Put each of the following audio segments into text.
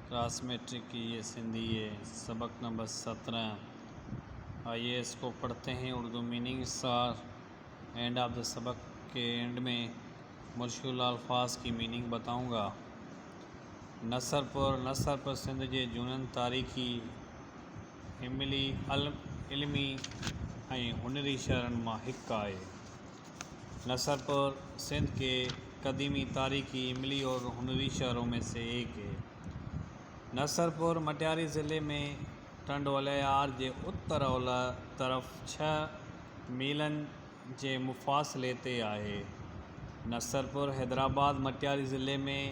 Class matric की ये सिंधी है सबक नंबर 17। आइए इसको पढ़ते हैं। उर्दू मीनिंग सार एंड ऑफ द सबक के एंड में मुश्किल अल्फाज की मीनिंग बताऊंगा। नसरपुर सिंध के जूनन तारीख़ी इल्मी ऐं हुनरी शहरनि मां हिकु आहे। नसरपुर सिंध के कदीमी तारीख़ी इमली और हुनरी शहरों में से एक है। नसरपुर मटियारी ज़िले में टंडोलयार के उत्तर ओलह तरफ 6 मीलन के मुफ़ासिले ते आहे। नसरपुर हैदराबाद मटियारी ज़िले में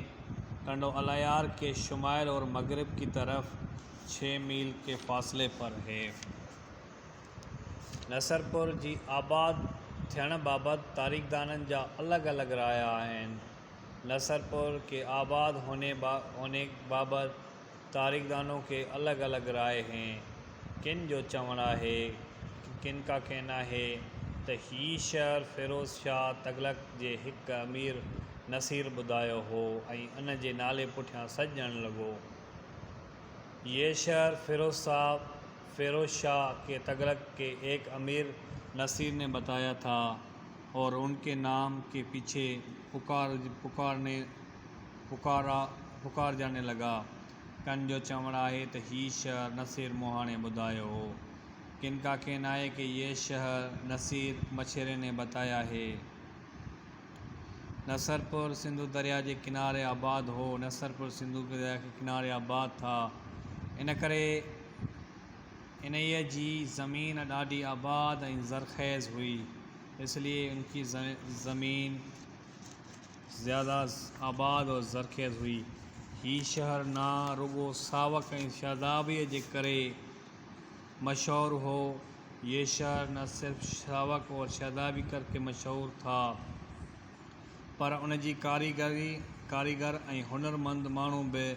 टंडोलयार के शुमाल और मगरिब की तरफ 6 मील के फासले पर है। नसरपुर जी आबाद थियण बाबति तारीख़दाननि जा अलग अलग राय आहिनि। नसरपुर के आबाद होने बाबत तारीख़दानों के अलग अलग राय हैं। किन जो चवणु आहे, किन का कहना है त ही शहर फ़िरोज़ शाह तग़लक़ जे हिकु अमीर नसीर ॿुधायो हो ऐं उन जे नाले पुठियां सजण लॻो। ये शहर फ़िरोज़ शाह के तग़लक़ के एक अमीर नसीर ने बताया था और उनके नाम के पीछे पुकार जाने लगा। कन जो चवणु आहे त ही शहर नसीर मोहाणे ॿुधायो हो। किन का कहना है कि ये शहर नसीर मछेरे ने बताया है। नसरपुर सिंधु दरिया के किनारे आबाद हो। नसरपुर सिंधु दरिया के किनारे आबाद था, इन करे इन्हीअ जी ज़मीन ॾाढी आबाद ऐं ज़रख़ेज़ हुई, इसलिए उनकी ज़मीन ज़्यादा आबाद और ज़रख़ेज़ हुई। ही शहर ना रुगो सावक ऐं शादाबीअ जे करे मशहूर हो। ये शहर न सिर्फ सावक और शादाबी करके मशहूर था, पर उन जी कारीगर ऐं हुनरमंद माण्हू भी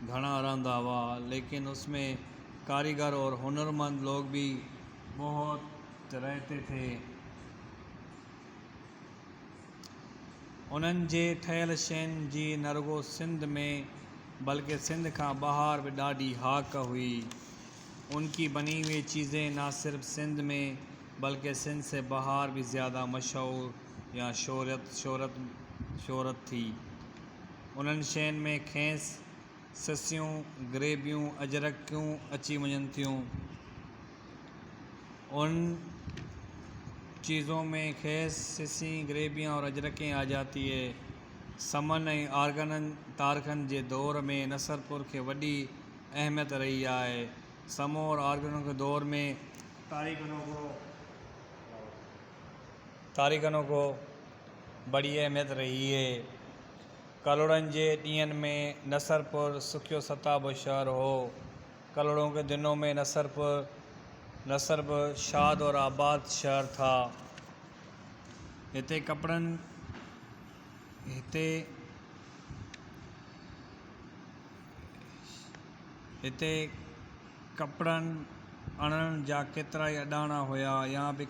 घणा रहंदा हुआ। लेकिन उसमें कारीगर और हुनरमंद लोग भी बहुत रहते थे। उन्हनि जे ठहियल शयुनि जी न रुगो सिंध में बल्कि सिंध का बाहर भी ॾाढी हाक हुई। उनकी बनी हुई चीज़ें ना सिर्फ सिंध में बल्कि सिंध से बाहर भी ज़्यादा मशहूर या शोहरत थी। उन्हनि शयुनि में खेस, ससियूं, ग्रेबियूं, अजरकियूं अची वञनि थियूं। उन चीज़ों में खेस, सिसी, ग्रेबियाँ और अजरकें आ जाती है। समन ऐं तारखनि जे दौर में नसरपुर के वॾी अहमियत रही है। समो और आर्गनों के दौर में तारीख़नों को बड़ी अहमियत रही है। कलोड़नि जे ॾींहंनि में नसरपुर सुखियो सताबो शहर हो। कलोड़ों के दिनों में नसरपुर शाद और आबाद शहर था। हिते कपड़नि अणनि जा केतिरा ई अडाणा हुया। यहाँ भी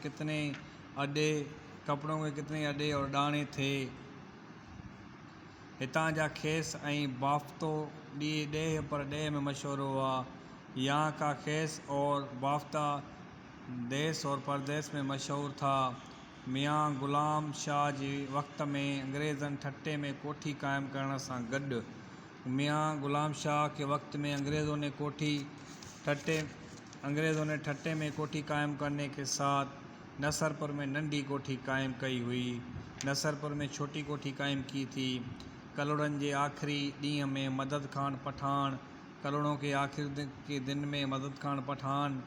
कपड़ों के कितने अडे और डाणे थे। हितां जा खेस ऐं बाफ्तो ॾेह पर ॾेह में मशहूर हुआ। यहाँ का खेस और बाफ्ता देश और परदेश में मशहूर था। मियाँ ग़ुलाम शाह जे वक़्त में अंग्रेज़नि ठट्टे में कोठी क़ाइमु करण सां गॾु मियाँ ग़ुलाम शाह के वक़्त में अंग्रेज़ों ने ठट्टे में कोठी कायम करने के साथ नसरपुर में नंढी कोठी कायम कई हुई। नसरपुर में छोटी कोठी कायम की थी। कलोड़नि के आखिरी ॾींहं में मदद खान पठान कलोड़ों के आखिरी के दिन में मदद खान पठान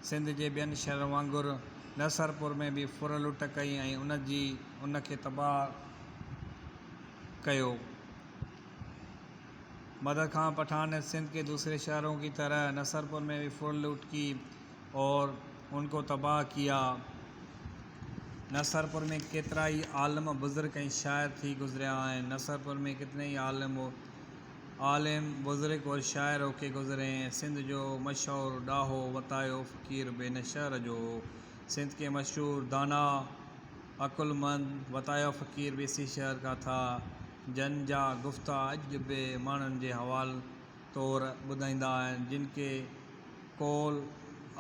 सिंध के ॿियनि शहरनि वांगुरु नसरपुर में भी फुर लुट कई ऐं उन खे तबाह कयो। मदद खान पठान ने सिंध के दूसरे शहरों की तरह नसरपुर में भी फुर लूट की और उनको तबाह किया। नसरपुर में केतिरा ई आलिम, बुज़ुर्ग ऐं शाइर थी गुज़रिया आहिनि। नसरपुर में कितने ही आलिम, बुज़ुर्ग और शाइर होके गुज़रे हैं। सिंध जो मशहूर ॾाहो वतायो फ़कीर बेनशहर जो हो। सिंध के मशहूर दाना, अकुलमंद वतायो फ़कीर भी इसी शहर का था। जन जा गुफ्ता अॼु बि माण्हुनि जे तौर ॿुधाईंदा आहिनि, जिनके कोल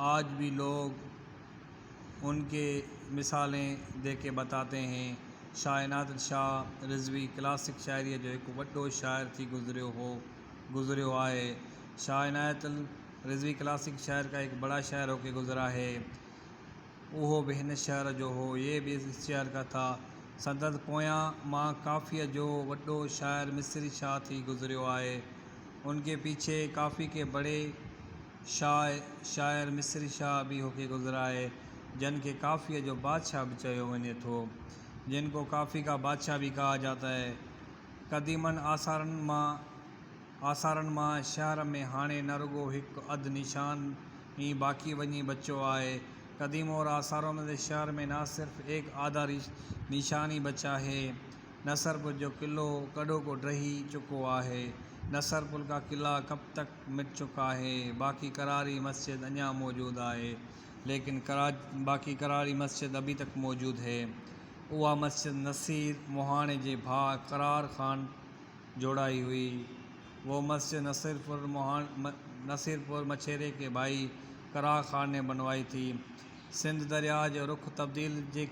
आज भी लोग उनके मिसालें दे के बताते हैं। शाह इनायत शाह रिज़वी क्लासिक शायरी जो एक वड्डो शायर थी गुज़रियो आहे। शाह इनायत रिज़वी क्लासिक शायर का एक बड़ा शायर होकर गुज़रा है। वो भी हिन शहर जो हो, ये भी इस शहर का था। संदत पोयां मां काफ़ीअ जो वड्डो शायर मिस्री शाह थी गुज़रियो आहे। उनके पीछे काफ़ी के बड़े शायर मिस्री शाह भी होके गुज़रा है, जिनके काफ़ीअ जो बादशाह भी चयो वञे थो, जिनको काफ़ी का बादशाह भी कहा जाता है। क़दीमन आसारनि मां शहर में हाणे न रुगो हिकु अधु निशान ही बाक़ी वञी बचो आहे। कदीम और आसारों में शहर में ना सिर्फ एक आधा निशान ही बचा है। नसरपुर जो किलो कड़ो को ढही चुको आहे। नसरपुर का किला कब तक मिट चुका है। बाकी करारी मस्जिद अञा मौजूद है, लेकिन बाकी करारी मस्जिद अभी तक मौजूद है। उहा मस्जिद नसीर मोहाने जे भाउ करार खान जोड़ाई हुई। वो मस्जिद नसीरपुर मछेरे के भाई करार खान ने बनवाई थी। सिंध दरिया जो रुख तब्दील जे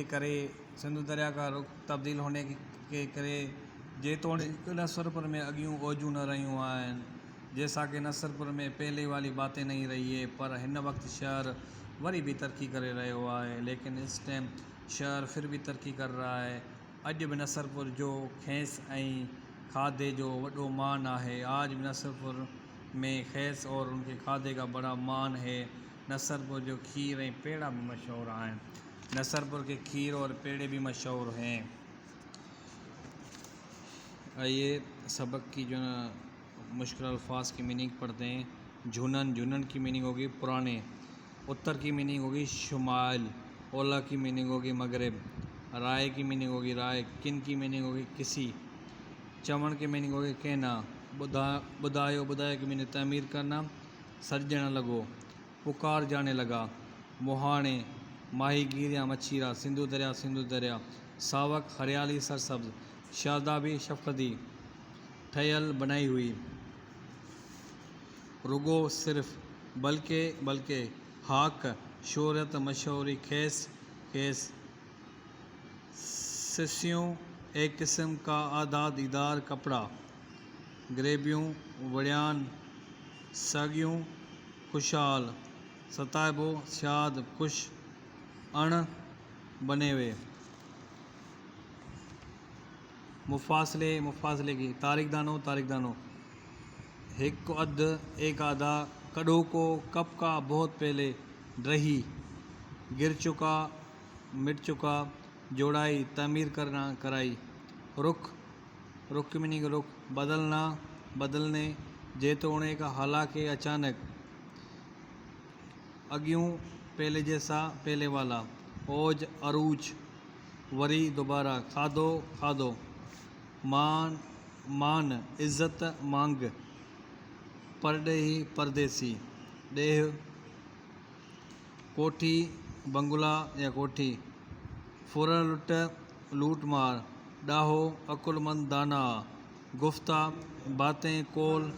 करे सिंध दरिया का रुख तब्दील होने के करे जेतोणीक नसरपुर में अगियूं ओजूं न रहियूं आहिनि, जैसा कि नसरपुर में पहले वाली बातें नहीं रही है। पर हिन वक्त शहर वरी भी तरक्की करे रहियो आहे, लेकिन इस टाइम शहर फिर भी तरक्की कर रहा है। अॼु भी नसरपुर जो खेस ऐं खाधे जो वॾो मान है। आज भी नसरपुर में खेस और उनके खाधे का बड़ा मान है। नसरपुर जो खीर ऐं पेड़ा भी मशहूर हैं। नसरपुर के खीर और पेड़े भी मशहूर हैं। आइए सबक की जो ना मुश्किल अल्फाज की मीनिंग पढ़ते हैं। झुनन की मीनिंग होगी पुराने। उत्तर की मीनिंग होगी शुमाल। ओला की मीनिंग होगी मगरिब। राय की मीनिंग होगी राय। किन की मीनिंग होगी किसी। चवण की मीनिंग होगी कहना। बुधायो की मीनिंग तमीर करना। सजण लगो, पुकार जाने लगा। मुहाने माहीगीर या मच्छीरा। सिंधु दरिया। सावक हरियाली सरसब्ज। शादाबी शफकती, ठयल बनाई हुई। रुगो सिर्फ, बल्कि हाक शोहरत मशहूरी। खेस सिस्सियों एक किस्म का आधा दीदार कपड़ा। ग्रेबियों वड़ियान। सगियों खुशहाल। सताइबो शाद खुश। अण बनेवे। मुफासले की तारीख दानो। एक आधा। कड़ो को कब का बहुत पहले। ड्रही गिर चुका मिट चुका। जोड़ाई तमीर कराई। रुख की मीनिंग रुख। बदलने जेतोणीक हालांकि अचानक। अगियूं पहले जैसा पहले वाला। ओज अरूज वरी दोबारा। खादो मान इज्जत मांग। परडेही परदेसी। देह कोठी बंगला या कोठी। फुर लूट मार। डाहो अकुलमंद दाना। गुफ्ता बातें कोल